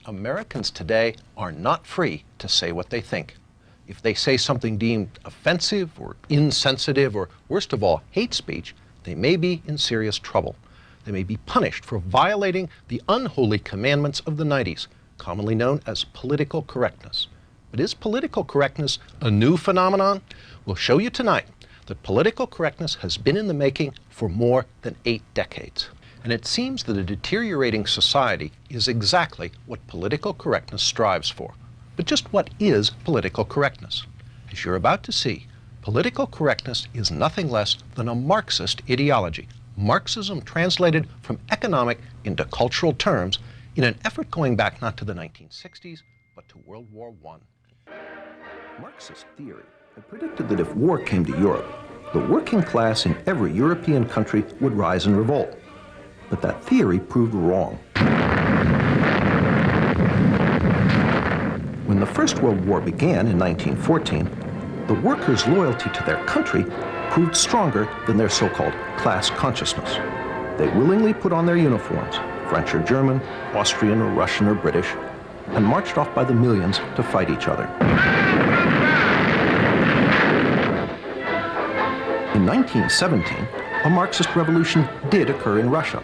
Americans today are not free to say what they think. If they say something deemed offensive or insensitive or, worst of all, hate speech, they may be in serious trouble. They may be punished for violating the unholy commandments of the 90s, commonly known as political correctness. But is political correctness a new phenomenon? We'll show you tonight that political correctness has been in the making for more than 8 decades. And it seems that a deteriorating society is exactly what political correctness strives for. But just what is political correctness? As you're about to see, political correctness is nothing less than a Marxist ideology. Marxism translated from economic into cultural terms in an effort going back not to the 1960s, but to World War I. Marxist theory had predicted that if war came to Europe, the working class in every European country would rise in revolt. But that theory proved wrong. When the First World War began in 1914, the workers' loyalty to their country proved stronger than their so-called class consciousness. They willingly put on their uniforms, French or German, Austrian or Russian or British, and marched off by the millions to fight each other. In 1917, a Marxist revolution did occur in Russia,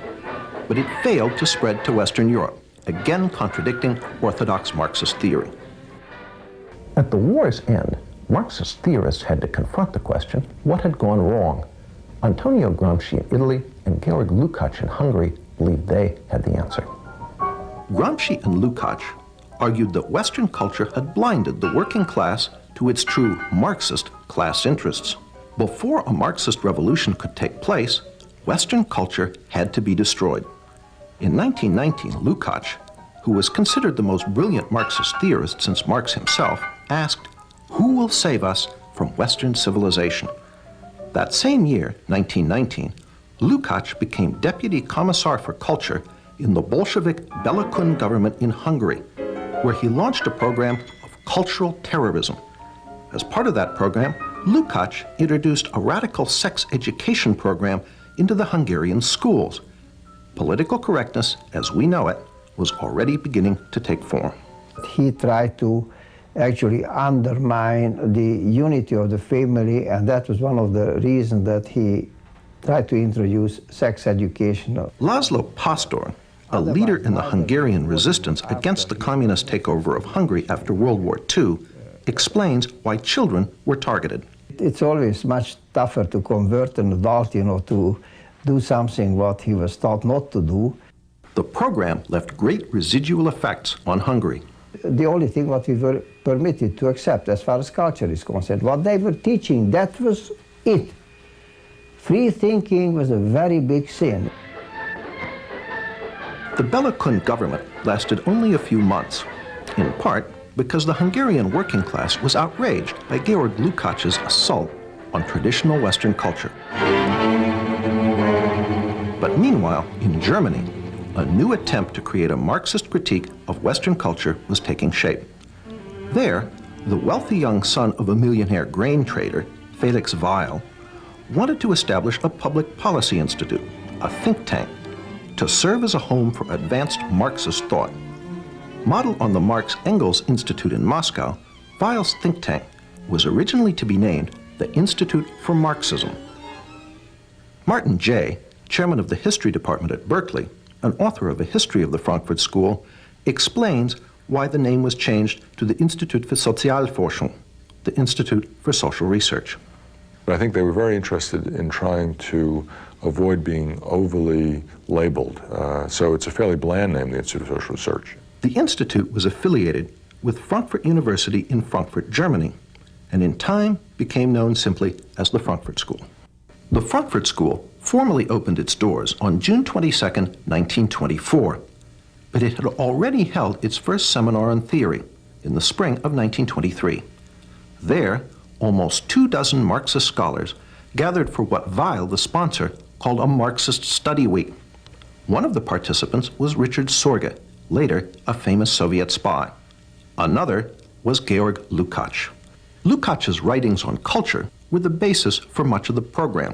but it failed to spread to Western Europe, again contradicting orthodox Marxist theory. At the war's end, Marxist theorists had to confront the question, what had gone wrong? Antonio Gramsci in Italy and Georg Lukács in Hungary believed they had the answer. Gramsci and Lukács argued that Western culture had blinded the working class to its true Marxist class interests. Before a Marxist revolution could take place, Western culture had to be destroyed. In 1919, Lukács, who was considered the most brilliant Marxist theorist since Marx himself, asked, "Who will save us from Western civilization?" That same year, 1919, Lukács became Deputy Commissar for Culture in the Bolshevik Bela Kun government in Hungary, where he launched a program of cultural terrorism. As part of that program, Lukács introduced a radical sex education program into the Hungarian schools. Political correctness, as we know it, was already beginning to take form. He tried to actually undermine the unity of the family, and that was one of the reasons that he tried to introduce sex education. Laszlo Pastor, a leader in the Hungarian resistance against the communist takeover of Hungary after World War II, explains why children were targeted. It's always much tougher to convert an adult, to do something what he was taught not to do. The program left great residual effects on Hungary. The only thing what we were permitted to accept as far as culture is concerned, what they were teaching, that was it. Free thinking was a very big sin. The Bela Kun government lasted only a few months, in part because the Hungarian working class was outraged by Georg Lukács' assault on traditional Western culture. But meanwhile, in Germany, a new attempt to create a Marxist critique of Western culture was taking shape. There, the wealthy young son of a millionaire grain trader, Felix Weil, wanted to establish a public policy institute, a think tank, to serve as a home for advanced Marxist thought. Modeled on the Marx-Engels Institute in Moscow, Weil's think tank was originally to be named the Institute for Marxism. Martin Jay, chairman of the history department at Berkeley, an author of a history of the Frankfurt School, explains why the name was changed to the Institut für Sozialforschung, the Institute for Social Research. But I think they were very interested in trying to avoid being overly labeled. So it's a fairly bland name, the Institute for Social Research. The Institute was affiliated with Frankfurt University in Frankfurt, Germany, and in time became known simply as the Frankfurt School. The Frankfurt School formally opened its doors on June 22, 1924, but it had already held its first seminar on theory in the spring of 1923. There, almost 24 Marxist scholars gathered for what Weil, the sponsor, called a Marxist study week. One of the participants was Richard Sorge, later a famous Soviet spy. Another was Georg Lukács. Lukács' writings on culture were the basis for much of the program.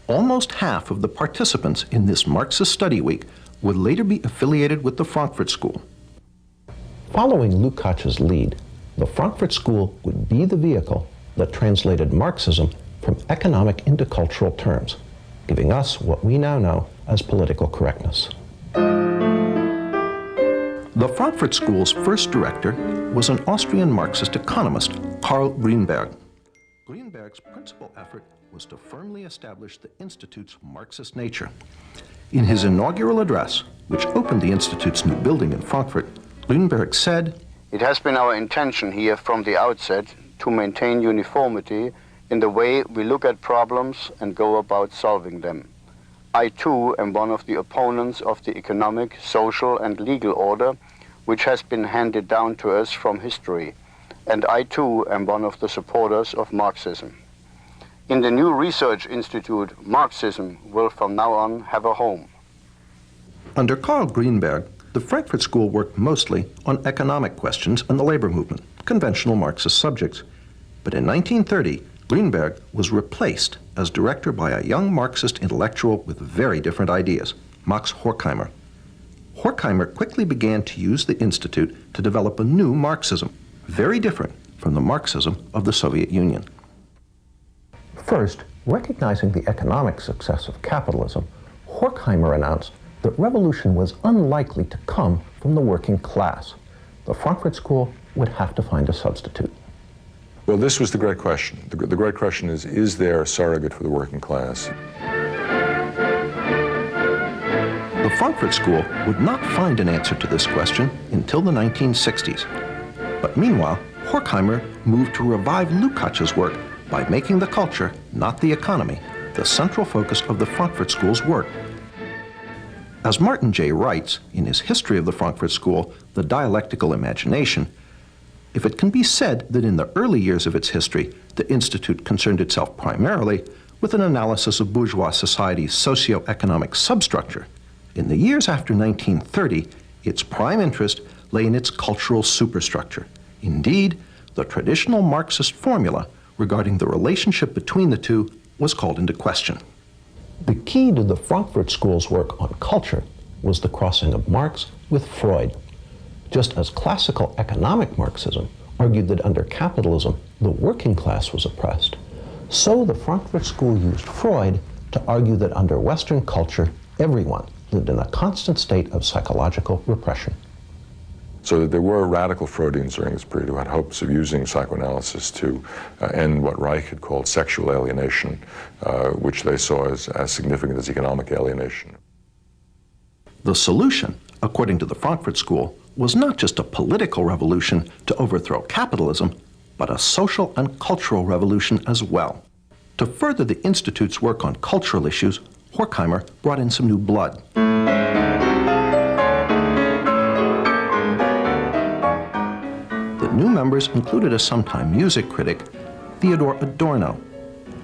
Almost half of the participants in this Marxist study week would later be affiliated with the Frankfurt School. Following Lukács's lead, the Frankfurt School would be the vehicle that translated Marxism from economic into cultural terms, giving us what we now know as political correctness. The Frankfurt School's first director was an Austrian Marxist economist, Karl Grünberg. Grünberg's principal effort was to firmly establish the Institute's Marxist nature. In his inaugural address, which opened the Institute's new building in Frankfurt, Grünberg said, "It has been our intention here from the outset to maintain uniformity in the way we look at problems and go about solving them. I too am one of the opponents of the economic, social and legal order which has been handed down to us from history, and I too am one of the supporters of Marxism. In the new research institute, Marxism will from now on have a home." Under Karl Grünberg, the Frankfurt School worked mostly on economic questions and the labor movement, conventional Marxist subjects. But in 1930, Grünberg was replaced as director by a young Marxist intellectual with very different ideas, Max Horkheimer. Horkheimer quickly began to use the Institute to develop a new Marxism, very different from the Marxism of the Soviet Union. First, recognizing the economic success of capitalism, Horkheimer announced that revolution was unlikely to come from the working class. The Frankfurt School would have to find a substitute. Well, this was the great question. The great question is there a surrogate for the working class? The Frankfurt School would not find an answer to this question until the 1960s. But meanwhile, Horkheimer moved to revive Lukács's work by making the culture, not the economy, the central focus of the Frankfurt School's work. As Martin J. writes in his History of the Frankfurt School, The Dialectical Imagination, if it can be said that in the early years of its history, the Institute concerned itself primarily with an analysis of bourgeois society's socio-economic substructure, in the years after 1930, its prime interest lay in its cultural superstructure. Indeed, the traditional Marxist formula regarding the relationship between the two was called into question. The key to the Frankfurt School's work on culture was the crossing of Marx with Freud. Just as classical economic Marxism argued that under capitalism the working class was oppressed, so the Frankfurt School used Freud to argue that under Western culture everyone lived in a constant state of psychological repression. So that there were radical Freudians during this period who had hopes of using psychoanalysis to end what Reich had called sexual alienation, which they saw as significant as economic alienation. The solution, according to the Frankfurt School, was not just a political revolution to overthrow capitalism, but a social and cultural revolution as well. To further the Institute's work on cultural issues, Horkheimer brought in some new blood. The new members included a sometime music critic, Theodor Adorno.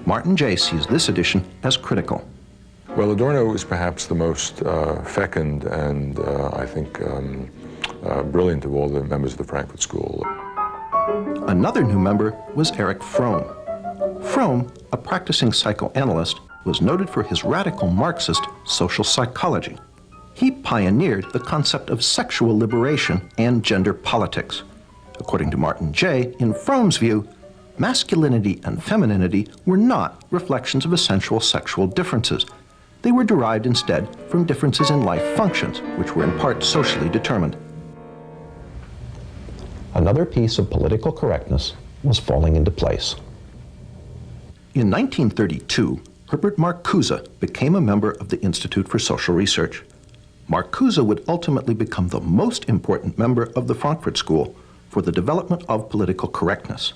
Martin J. sees this addition as critical. Well, Adorno is perhaps the most fecund and, I think, brilliant of all the members of the Frankfurt School. Another new member was Erich Fromm. Fromm, a practicing psychoanalyst, was noted for his radical Marxist social psychology. He pioneered the concept of sexual liberation and gender politics. According to Martin J., in Fromm's view, masculinity and femininity were not reflections of essential sexual differences. They were derived instead from differences in life functions, which were in part socially determined. Another piece of political correctness was falling into place. In 1932, Herbert Marcuse became a member of the Institute for Social Research. Marcuse would ultimately become the most important member of the Frankfurt School for the development of political correctness.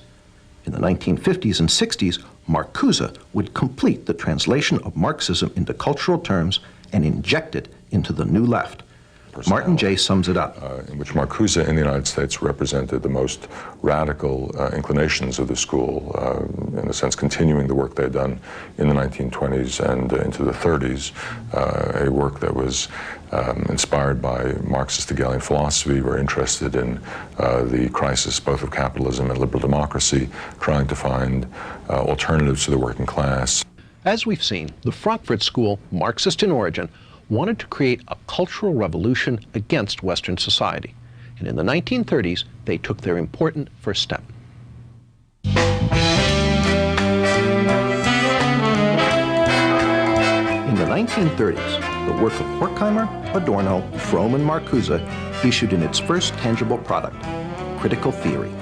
In the 1950s and 60s, Marcuse would complete the translation of Marxism into cultural terms and inject it into the New Left. Martin J. sums it up. In which Marcuse in the United States represented the most radical inclinations of the school, in a sense continuing the work they had done in the 1920s and into the 30s, a work that was inspired by Marxist Hegelian philosophy, very interested in the crisis both of capitalism and liberal democracy, trying to find alternatives to the working class. As we've seen, the Frankfurt School, Marxist in origin, wanted to create a cultural revolution against Western society. and in the 1930s, they took their important first step. In the 1930s, the work of Horkheimer, Adorno, Fromm, and Marcuse issued in its first tangible product, critical theory.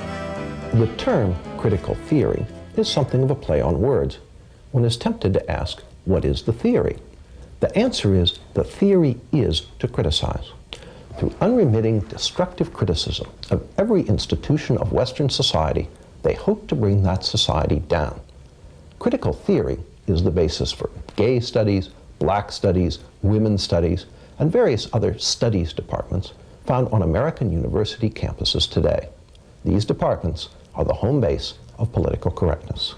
The term critical theory is something of a play on words. One is tempted to ask, what is the theory? The answer is, the theory is to criticize. Through unremitting, destructive criticism of every institution of Western society, they hope to bring that society down. Critical theory is the basis for gay studies, black studies, women's studies, and various other studies departments found on American university campuses today. These departments are the home base of political correctness.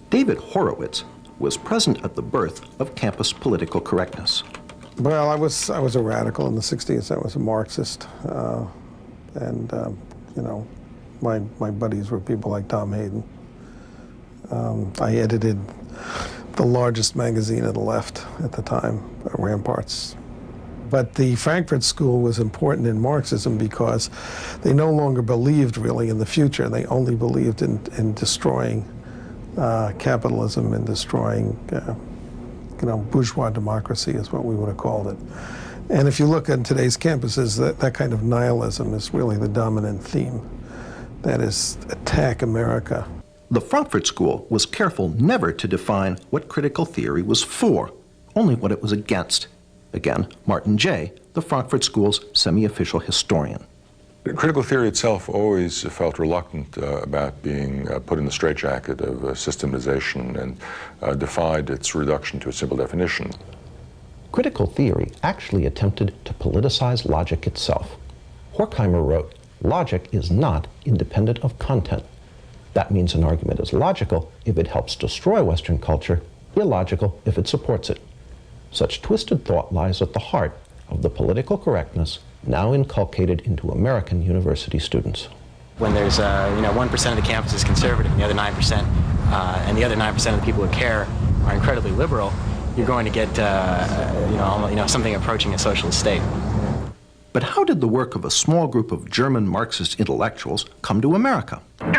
David Horowitz was present at the birth of campus political correctness. Well, I was a radical in the 60s. I was a Marxist. You know, my buddies were people like Tom Hayden. I edited the largest magazine of the left at the time, Ramparts. But the Frankfurt School was important in Marxism because they no longer believed really in the future. They only believed in destroying capitalism and destroying, you know, bourgeois democracy is what we would have called it. And if you look at today's campuses, that kind of nihilism is really the dominant theme. That is, attack America. The Frankfurt School was careful never to define what critical theory was for, only what it was against. Again, Martin Jay, the Frankfurt School's semi-official historian. Critical theory itself always felt reluctant about being put in the straitjacket of systematization and defied its reduction to a simple definition. Critical theory actually attempted to politicize logic itself. Horkheimer wrote, "Logic is not independent of content." That means an argument is logical if it helps destroy Western culture, illogical if it supports it. Such twisted thought lies at the heart of the political correctness now inculcated into American university students. When there's, 1% of the campus is conservative and the other 9%, and the other 9% of the people who care are incredibly liberal, you're going to get, something approaching a socialist state. But how did the work of a small group of German Marxist intellectuals come to America? In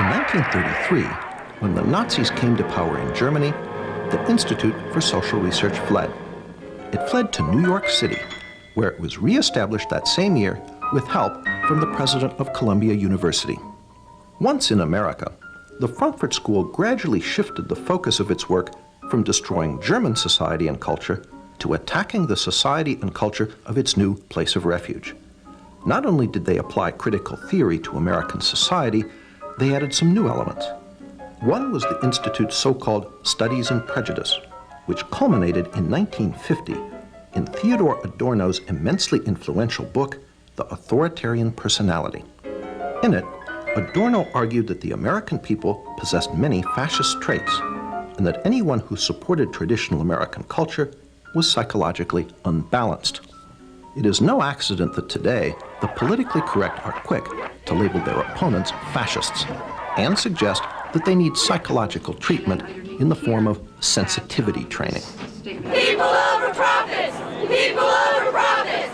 1933, when the Nazis came to power in Germany, the Institute for Social Research fled. It fled to New York City, where it was reestablished that same year with help from the president of Columbia University. Once in America, the Frankfurt School gradually shifted the focus of its work from destroying German society and culture to attacking the society and culture of its new place of refuge. Not only did they apply critical theory to American society, they added some new elements. One was the Institute's so-called Studies in Prejudice, which culminated in 1950 in Theodore Adorno's immensely influential book, The Authoritarian Personality. In it, Adorno argued that the American people possessed many fascist traits, and that anyone who supported traditional American culture was psychologically unbalanced. It is no accident that today, the politically correct are quick to label their opponents fascists and suggest that they need psychological treatment in the form of sensitivity training. People over profits! People over profits!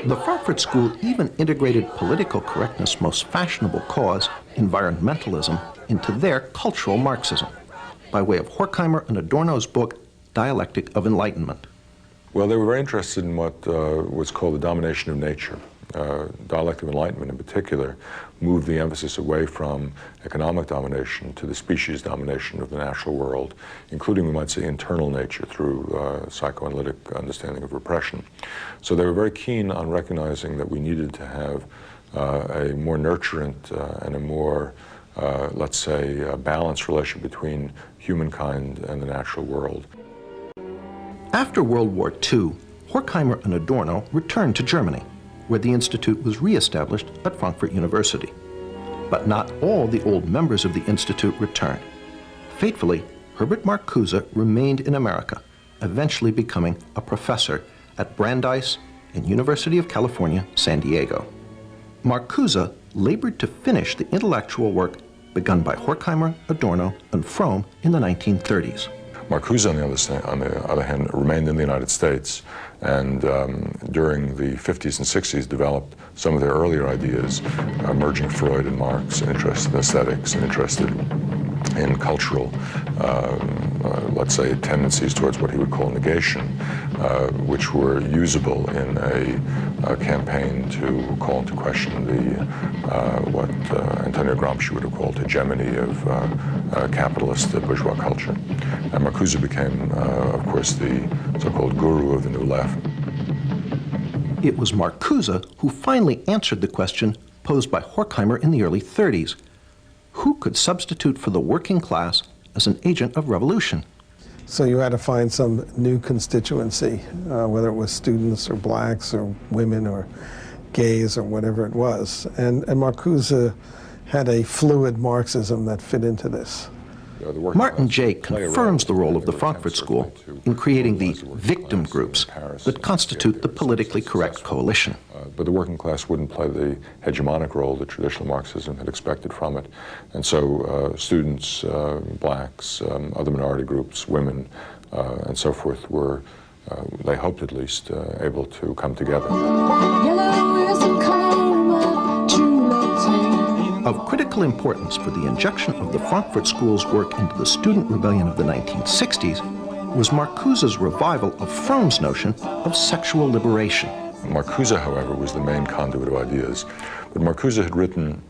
The Frankfurt School even integrated political correctness' most fashionable cause, environmentalism, into their cultural Marxism, by way of Horkheimer and Adorno's book, Dialectic of Enlightenment. Well, they were very interested in what was called the domination of nature. Dialectic of Enlightenment in particular moved the emphasis away from economic domination to the species domination of the natural world, including, we might say, internal nature through psychoanalytic understanding of repression. So they were very keen on recognizing that we needed to have a more nurturant and a more, let's say, balanced relationship between humankind and the natural world. After World War II, Horkheimer and Adorno returned to Germany, where the Institute was reestablished at Frankfurt University. But not all the old members of the Institute returned. Fatefully, Herbert Marcuse remained in America, eventually becoming a professor at Brandeis and University of California, San Diego. Marcuse labored to finish the intellectual work begun by Horkheimer, Adorno, and Fromm in the 1930s. Marcuse, on the other hand, remained in the United States, and during the 50s and 60s developed some of their earlier ideas, merging Freud and Marx, interested in aesthetics and interested in cultural, let's say, tendencies towards what he would call negation, which were usable in a campaign to call into question the what Antonio Gramsci would have called hegemony of capitalist bourgeois culture. And Marcuse became, of course, the so-called guru of the New Left. It was Marcuse who finally answered the question posed by Horkheimer in the early 30s. Who could substitute for the working class as an agent of revolution? So you had to find some new constituency, whether it was students or blacks or women or gays or whatever it was. And Marcuse had a fluid Marxism that fit into this. Martin Jay confirms the role of the Frankfurt School in creating the victim groups that constitute the politically correct coalition. But the working class wouldn't play the hegemonic role that traditional Marxism had expected from it. And so students, blacks, other minority groups, women, and so forth were, they hoped at least, able to come together. Of critical importance for the injection of the Frankfurt School's work into the student rebellion of the 1960s was Marcuse's revival of Fromm's notion of sexual liberation. Marcuse, however, was the main conduit of ideas. But Marcuse had written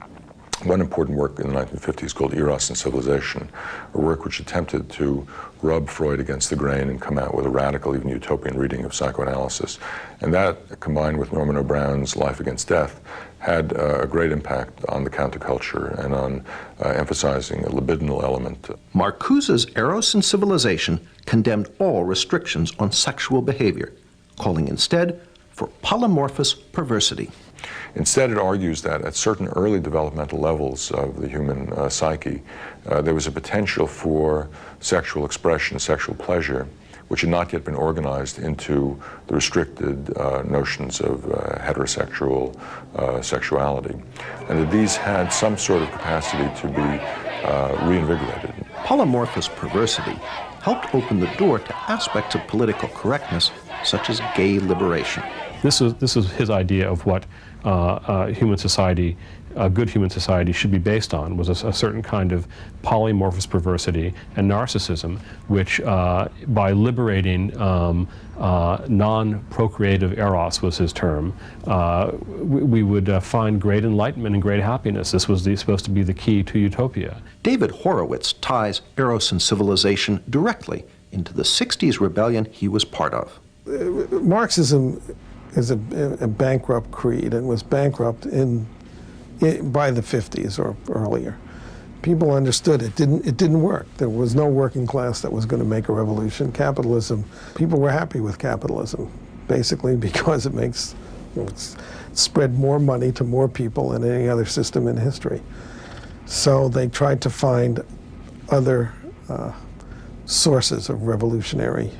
one important work in the 1950s called Eros and Civilization, a work which attempted to rub Freud against the grain and come out with a radical, even utopian reading of psychoanalysis. And that, combined with Norman O'Brown's Life Against Death, had a great impact on the counterculture and on emphasizing a libidinal element. Marcuse's Eros and Civilization condemned all restrictions on sexual behavior, calling instead for polymorphous perversity. Instead, it argues that at certain early developmental levels of the human psyche, there was a potential for sexual expression, sexual pleasure, which had not yet been organized into the restricted notions of heterosexual sexuality, and that these had some sort of capacity to be reinvigorated. Polymorphous perversity helped open the door to aspects of political correctness, such as gay liberation. This is his idea of what human society, a good human society, should be based on, was a certain kind of polymorphous perversity and narcissism, which by liberating non-procreative eros, was his term, we would find great enlightenment and great happiness. This was supposed to be the key to utopia. David Horowitz ties Eros and Civilization directly into the 60s rebellion he was part of. Marxism is a bankrupt creed and was bankrupt by the 50s or earlier. People understood it didn't work. There was no working class that was going to make a revolution. Capitalism, people were happy with capitalism, basically because it spread more money to more people than any other system in history. So they tried to find other sources of revolutionary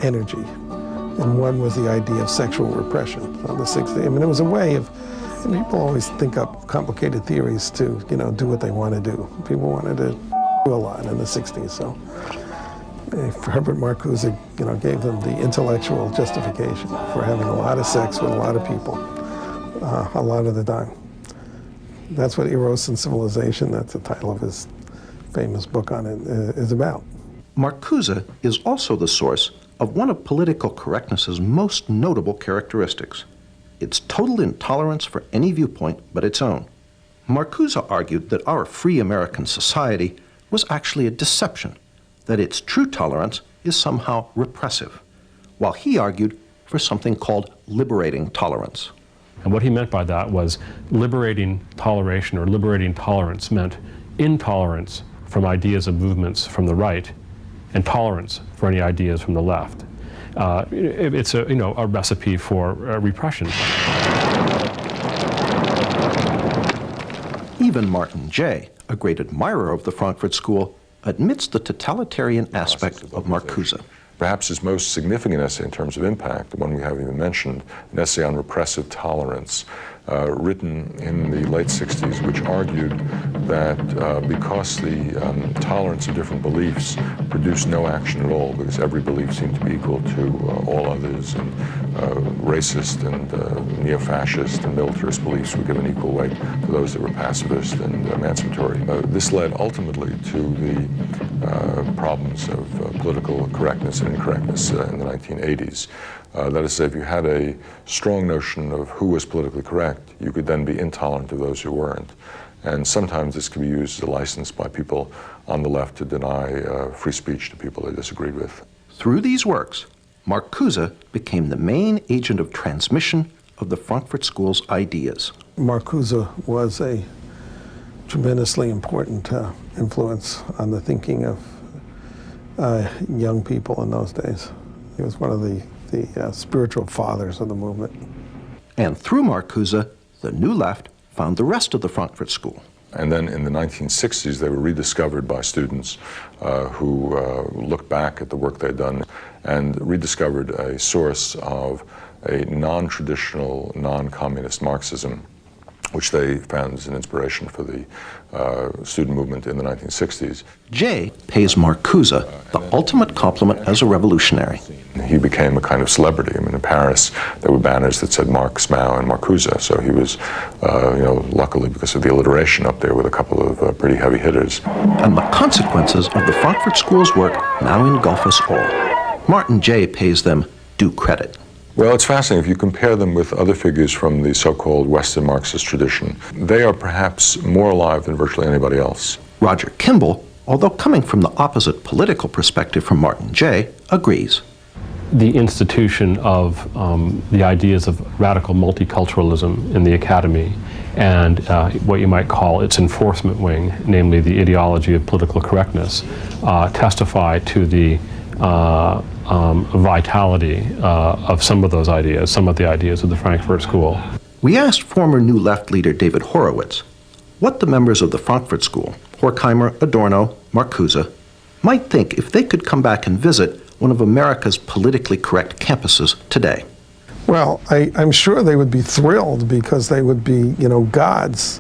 energy. And one was the idea of sexual repression on the 60s. I mean, it was a way of, and people always think up complicated theories to, do what they want to do. People wanted to do a lot in the 60s, so Herbert Marcuse, gave them the intellectual justification for having a lot of sex with a lot of people, a lot of the time. That's what Eros and Civilization, that's the title of his famous book on it, is about. Marcuse is also the source of one of political correctness's most notable characteristics, its total intolerance for any viewpoint but its own. Marcuse argued that our free American society was actually a deception, that its true tolerance is somehow repressive, while he argued for something called liberating tolerance. And what he meant by that was liberating toleration or liberating tolerance meant intolerance from ideas of movements from the right and tolerance for any ideas from the left. It's a recipe for repression. Even Martin Jay, a great admirer of the Frankfurt School, admits the totalitarian aspect of Marcuse. Perhaps his most significant essay in terms of impact, the one we haven't even mentioned, an essay on repressive tolerance, written in the late 60s, which argued that because the tolerance of different beliefs produced no action at all, because every belief seemed to be equal to all others, and racist and neo-fascist and militarist beliefs were given equal weight to those that were pacifist and emancipatory. This led ultimately to the problems of political correctness and incorrectness in the 1980s. That is to say, if you had a strong notion of who was politically correct, you could then be intolerant of those who weren't. And sometimes this can be used as a license by people on the left to deny free speech to people they disagreed with. Through these works, Marcuse became the main agent of transmission of the Frankfurt School's ideas. Marcuse was a tremendously important influence on the thinking of young people in those days. He was one of the spiritual fathers of the movement. And through Marcuse, the New Left found the rest of the Frankfurt School. And then in the 1960s, they were rediscovered by students who looked back at the work they'd done and rediscovered a source of a non-traditional, non-communist Marxism, which they found as an inspiration for the student movement in the 1960s. Jay pays Marcuse the ultimate compliment as a revolutionary. He became a kind of celebrity. I mean, in Paris, there were banners that said Marx, Mao, and Marcuse. So he was, luckily because of the alliteration up there with a couple of pretty heavy hitters. And the consequences of the Frankfurt School's work now engulf us all. Martin Jay pays them due credit. Well, it's fascinating. If you compare them with other figures from the so-called Western Marxist tradition, they are perhaps more alive than virtually anybody else. Roger Kimball, although coming from the opposite political perspective from Martin Jay, agrees. The institution of the ideas of radical multiculturalism in the academy and what you might call its enforcement wing, namely the ideology of political correctness, testify to the vitality of some of those ideas, some of the ideas of the Frankfurt School. We asked former New Left leader David Horowitz what the members of the Frankfurt School, Horkheimer, Adorno, Marcuse, might think if they could come back and visit one of America's politically correct campuses today. Well, I'm sure they would be thrilled because they would be, gods.